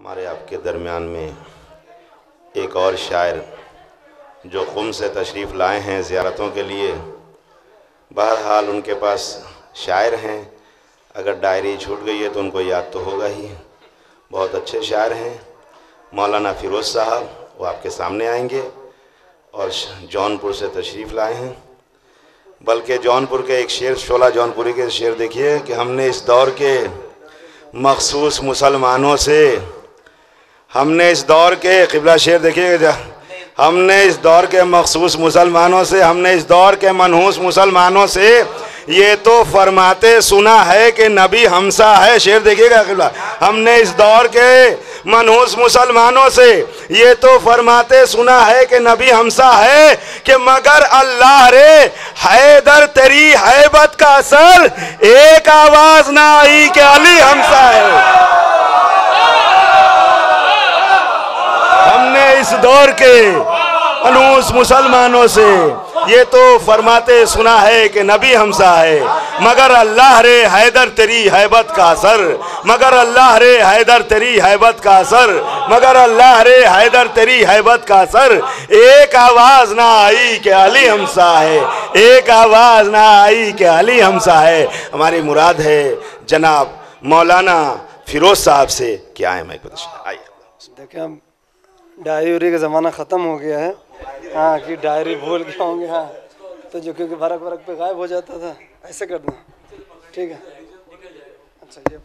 हमारे आपके दरमियान में एक और शायर जो क़ुम से तशरीफ़ लाए हैं ज़ियारतों के लिए। बहरहाल उनके पास शायर हैं, अगर डायरी छूट गई है तो उनको याद तो होगा ही। बहुत अच्छे शायर हैं मौलाना फ़िरोज़ साहब, वो आपके सामने आएंगे और जौनपुर से तशरीफ़ लाए हैं। बल्कि जौनपुर के एक शेर, शोला जौनपुरी के शेर देखिए कि हमने इस दौर के मखसूस मुसलमानों से, हमने इस दौर के क़िबला शेर देखिए, हमने इस दौर के मखसूस मुसलमानों से, हमने इस दौर के मनहूस मुसलमानों से ये तो फरमाते सुना है कि नबी हमसा है। शेर देखिएगा क़िबला, हमने इस दौर के मनहूस मुसलमानों से ये तो फरमाते सुना है कि नबी हमसा है, कि मगर अल्लाह रे हैदर तेरी हैबत का असर, एक आवाज ना आई कि अली हमसा है। हमने इस दौर के मनहूस मुसलमानों से ये तो फरमाते सुना है कि नबी हमसा है, मगर अल्लाह रे हैदर तेरी हैबत का असर, मगर अल्लाह रे हैदर तेरी हैबत का असर, मगर अल्लाह रे हैदर तेरी हैबत का असर, एक आवाज ना आई कि अली हमसा है, एक आवाज ना आई कि अली हमसा है। हमारी मुराद है जनाब मौलाना फ़िरोज़ साहब से क्या है। मैं आइए देखिए, हम डायरी का ज़माना ख़त्म हो गया है। हाँ कि डायरी भूल गए होंगे। हाँ तो जो क्योंकि फरक पे गायब हो जाता था, ऐसे करना ठीक है। अच्छा ये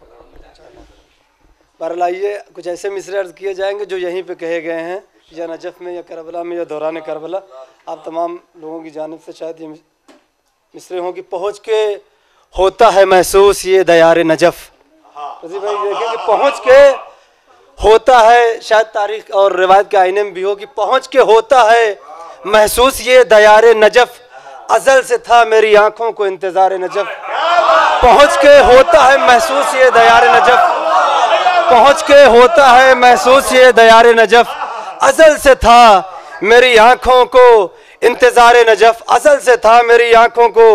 बहरहाल आइए, कुछ ऐसे मिसरे अर्ज़ किए जाएंगे जो यहीं पे कहे गए हैं, या नजफ़ में या करबला में या दौरान करबला। आप तमाम लोगों की जानिब से शायद ये मिसरे हों कि पहुँच के होता है महसूस ये दयार नजफ़। रज़ी भाई देखिए कि पहुँच के होता है, शायद तारीख़ और रिवायत के आईने में भी हो कि पहुँच के होता है महसूस ये दयार नजफ़, अज़ल से था मेरी आँखों को इंतज़ार नजफ़। पहुँच के होता है महसूस ये दयार नजफ़, पहुँच के होता है महसूस ये दयार नजफ़, अज़ल से था मेरी आँखों को इंतज़ार नजफ़, अज़ल से था मेरी आँखों को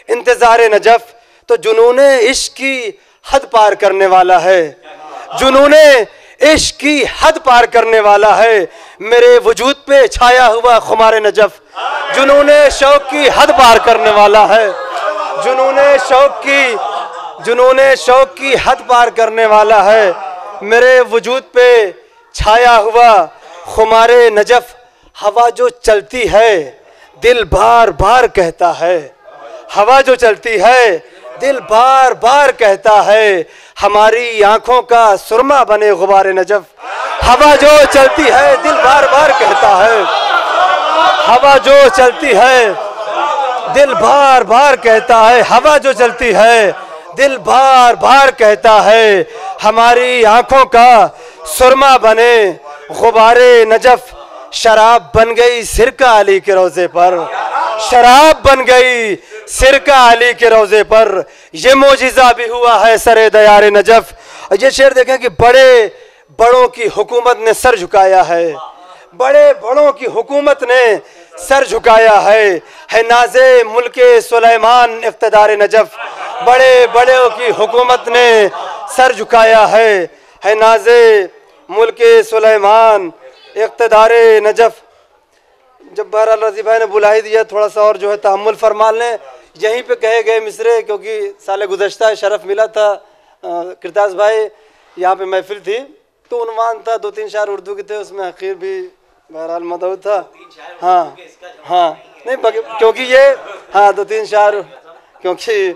इंतज़ार नजफ़। तो जुनूने इश्क़ की हद पार करने वाला है, जुनूने इश्क़ की हद पार करने वाला है, मेरे वजूद पे छाया हुआ खुमार नजफ़। जुनूने शौक़ की हद पार करने वाला है, जुनूने शौक़ की हद पार करने वाला है, मेरे वजूद पे छाया हुआ खुमार नजफ़। हवा जो चलती है दिल बार बार कहता है, हवा जो चलती है दिल बार बार कहता है, हमारी आंखों का सुरमा बने गुबार नजफ़। हवा जो चलती है दिल बार बार कहता है, हवा जो चलती है दिल बार बार कहता है, हवा जो चलती है दिल बार बार कहता है, हमारी आंखों का सुरमा बने गुबार नजफ़। शराब बन गई सिरका अली के रोज़े पर, शराब बन गई सिरका अली के रोज़े पर, ये मोजिज़ा भी हुआ है सरे दयार नजफ़। ये शेर देखें कि बड़े बड़ों की हुकूमत ने सर झुकाया है, बड़े बड़ों की हुकूमत ने सर झुकाया है नाज़े मुल्के सुलेमान इक़्तिदार नजफ़। बड़े बड़ों की हुकूमत ने सर झुकाया है नाज़े मुल्के सुलेमान इक़्तिदार नजफ़। जब बहरहाल रज़ी भाई ने बुला ही दिया, थोड़ा सा और जो है तहम्मुल फरमा लें। यहीं पे कहे गए मिसरे, क्योंकि साल गुज़श्ता शरफ़ मिला था किरताज़ भाई, यहाँ पे महफिल थी तो उन्वान था, 2-3 शायर उर्दू के थे, उसमें हक़ीर भी बहरहाल मदऊद था। हाँ हाँ नहीं क्योंकि ये हाँ 2-3 शायर, क्योंकि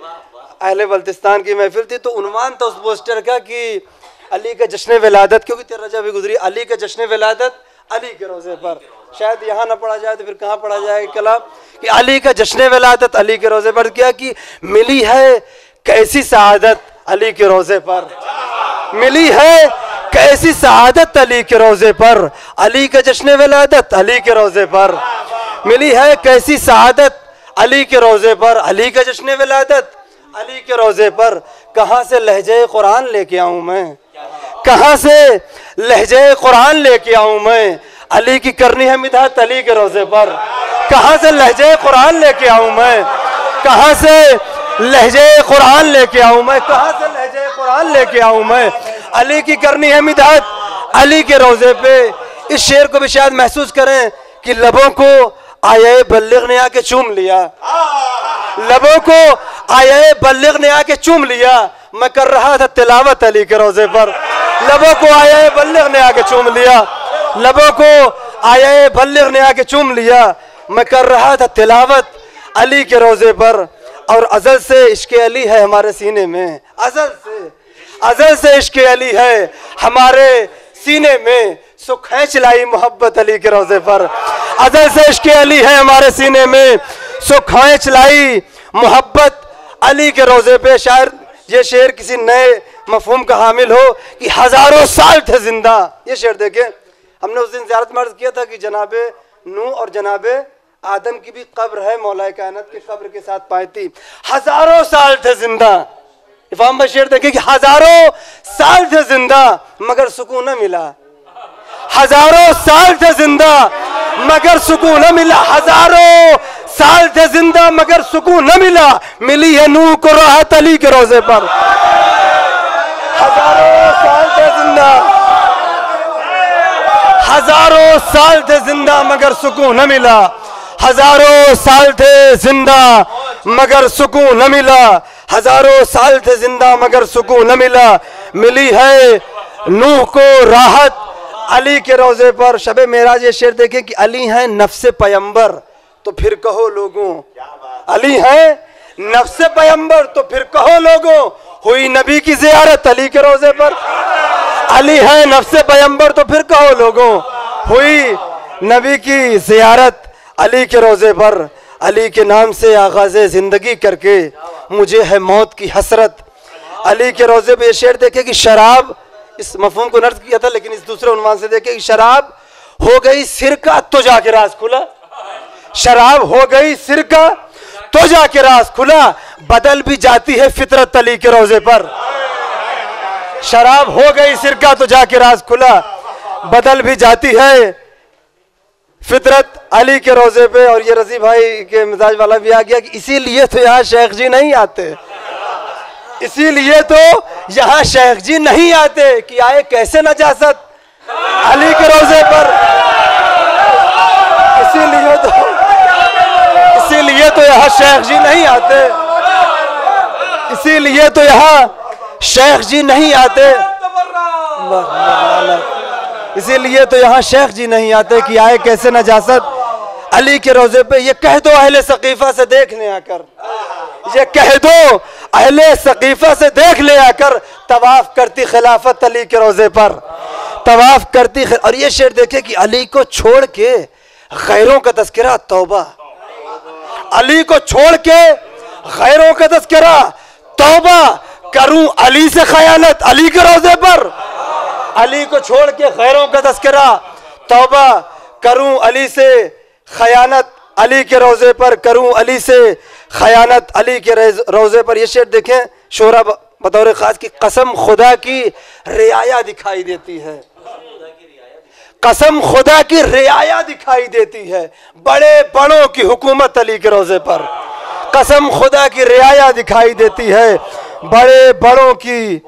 अहले बल्तिस्तान की महफिल थी तो उन्वान था उस पोस्टर का कि अली का जश्न विलादत, क्योंकि 13 रजब भी गुजरी, अली का जश्न विलादत अली के रोज़े पर। शायद यहाँ ना पढ़ा जाए तो फिर कहाँ पढ़ा जाएगा कलाम कि अली का जश्न विलादत अली के रोज़े पर। क्या कि मिली है कैसी सआदत अली के रोज़े पर, मिली है कैसी सआदत अली के रोज़े पर, अली का जश्न विलादत अली के रोज़े पर, मिली है कैसी सआदत अली के रोज़े पर, अली का जश्न विलादत अली के रोज़े पर। कहाँ से लहजे कुरान लेके आऊँ मैं, कहाँ से लहजे कुरान लेके आऊँ मैं, अली की करनी है मिदात अली के रोज़े पर। कहाँ से लहजे कुरान लेके आऊँ मैं, कहाँ से लहजे कुरान लेके आऊँ मैं, कहाँ से लहजे कुरान लेके आऊँ मैं, अली की करनी है मिदात अली के रोजे पे। इस शेर को भी शायद महसूस करें कि लबों को आया बल्लिग ने आके चूम लिया, लबों को आया बल्लिग ने आके चूम लिया। मैं कर रहा था तिलावत अली के रोजे पर, लबों को आया बल्लिग ने आके चूम लिया, लबों को आया बल्लिग ने आके चूम लिया। मैं कर रहा था तिलावत अली के रोजे पर। और अज़ल से इश्क़ अली है हमारे सीने में, अज़ल से इश्क़ अली है हमारे सीने में। सो खींच लाई मोहब्बत अली के रोजे पर, अज़ल से इश्क़ अली है हमारे सीने में। सो खींच लाई मोहब्बत अली के रोजे पे। शायर ये शेर किसी नए मफहूम का हामिल हो कि हजारों साल थे जिंदा। ये शेर देखें, हमने उस दिन ज़ियारत में अर्ज़ किया था कि जनाबे नूह और जनाबे आदम की भी कब्र है मौलाए कायनात की कब्र के साथ पाई थी। हजारों साल थे जिंदा। इमाम भाई शेर देखें कि हजारों साल थे जिंदा मगर सुकून न मिला, हजारों साल थे जिंदा मगर सुकून न मिला, हजारों साल थे जिंदा मगर सुकून न मिला। मिली है नूह को राहत अली के रोजे पर। हजारों साल थे जिंदा, हजारों साल थे जिंदा मगर सुकून न मिला, हजारों साल थे जिंदा मगर सुकून न मिला, हजारों साल थे जिंदा मगर सुकून न मिला। मिली है नूह को राहत अली के रोजे पर। शबे मेराज ये शेर देखे कि अली हैं नफ्से पैगंबर तो फिर कहो लोगों, अली हैं नफ्से पैगंबर तो फिर कहो लोगों, हुई नबी की ज़ियारत अली के रोजे पर। अली हैं नफ्से पैगंबर तो फिर कहो लोगों, हुई नबी की ज़ियारत अली के रोजे पर। अली के नाम से आगाज़े ज़िंदगी करके मुझे है मौत की हसरत। अली के रोजे पे ये शेर देखे कि शराब, इस मफहूम को नर्ज किया था लेकिन इस दूसरे उन्वान से देखे कि शराब हो गई सिरका तो जाके राज खुला, शराब हो गई सिरका तो जाके राज खुला। बदल भी जाती है फितरत अली के रोजे पर। शराब हो गई सिरका तो जाके राज खुला, बदल भी जाती है फितरत अली के रोजे पे। और ये रजी भाई के मिजाज वाला भी आ गया कि इसीलिए तो यहाँ शेख जी नहीं आते, इसीलिए तो यहाँ शेख जी नहीं आते कि आए कैसे नजासत अली के रोजे पर। इसीलिए तो यहाँ शेख जी नहीं आते, इसीलिए तो यहाँ शेख जी नहीं आते, इसीलिए तो यहाँ शेख जी नहीं आते कि आए कैसे नजासत अली के रोजे पे। ये कह दो अहले सकीफा से देखने आकर, ये कह दो अहले सकीफा से देख ले आकर, तवाफ करती खिलाफत अली के रोजे पर, तवाफ करती। और ये शेर देखे कि अली को छोड़ के गैरों का तस्करा तौबा, अली को छोड़ के गैरों का तस्करा तौबा, करूं अली से खयानत अली के रोजे पर। अली को छोड़ के गैरों का तस्करा तौबा, करूं अली से खयानत अली के रोजे पर, करूं अली से खयानत अली के रोजे पर। ये शेर देखें शोरा बतौर खास की कसम खुदा की रियाया दिखाई देती है, कसम खुदा की रियाया दिखाई देती है। बड़े बड़ों की हुकूमत अली के रोजे पर, कसम खुदा की रियाया दिखाई देती है। बड़े बड़ों की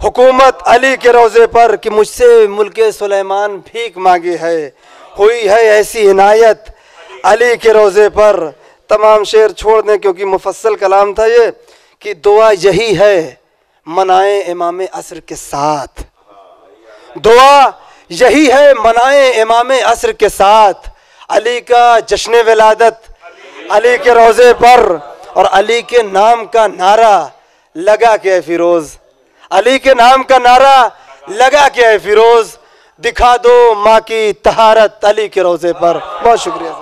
हुकूमत अली के रोजे पर कि मुझसे मुल्के सुलेमान भीख मांगी है, हुई है ऐसी इनायत अली के रोजे पर। तमाम शेर छोड़ दें क्योंकि मुफस्सल कलाम था ये कि दुआ यही है मनाए इमाम असर के साथ, दुआ यही है मनाए इमाम असर के साथ। अली का जश्न विलादत अली के रोजे पर और अली के नाम का नारा लगा के फिरोज, अली के नाम का नारा लगा के फिरोज, दिखा दो माँ की तहारत अली के रोजे पर। बहुत शुक्रिया।